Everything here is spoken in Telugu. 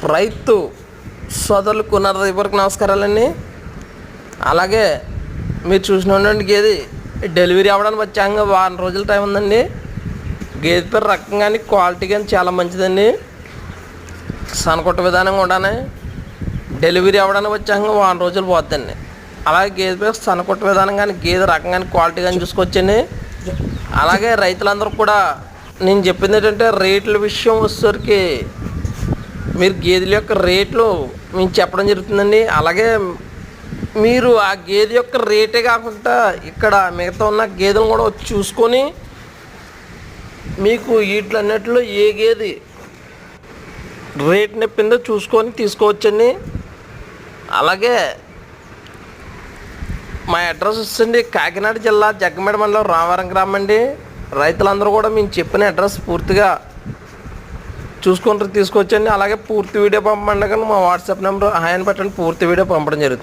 రైతు సోదరులకు హృదయపూర్వక నమస్కారాలండి. అలాగే మీరు చూసినటువంటి గేది డెలివరీ అవ్వడానికి వచ్చాక వారం రోజుల టైం ఉందండి. గేదె పేరు రకం కానీ క్వాలిటీ కానీ చాలా మంచిదండి. సనకొట్ట విధానం కూడా డెలివరీ అవ్వడానికి వచ్చాక వారం రోజులు పోతుందండి. అలాగే గేదె పేరు సనకొట్ట విధానం కానీ గేదె రకం కానీ క్వాలిటీ కానీ చూసుకొచ్చండి. అలాగే రైతులందరూ కూడా నేను చెప్పింది ఏంటంటే రేట్ల విషయం వచ్చేసరికి మీరు గేదెల యొక్క రేట్లు మేము చెప్పడం జరుగుతుందండి. అలాగే మీరు ఆ గేదె యొక్క రేటే కాకుండా ఇక్కడ మిగతా ఉన్న గేదెలు కూడా చూసుకొని మీకు వీటిలన్నిటిలో ఏ గేదె రేట్ నెప్పిందో చూసుకొని తీసుకోవచ్చండి. అలాగే మా అడ్రస్ వచ్చండి కాకినాడ జిల్లా జగ్గమేడ మండలం రామవరం గ్రామం అండి. రైతులందరూ కూడా మేము చెప్పిన అడ్రస్ పూర్తిగా చూసుకుంటూ తీసుకొచ్చండి. అలాగే పూర్తి వీడియో పంపండి. కానీ మా వాట్సాప్ నెంబర్ హాయ్ అని పెట్టండి, పూర్తి వీడియో పంపడం జరుగుతుంది.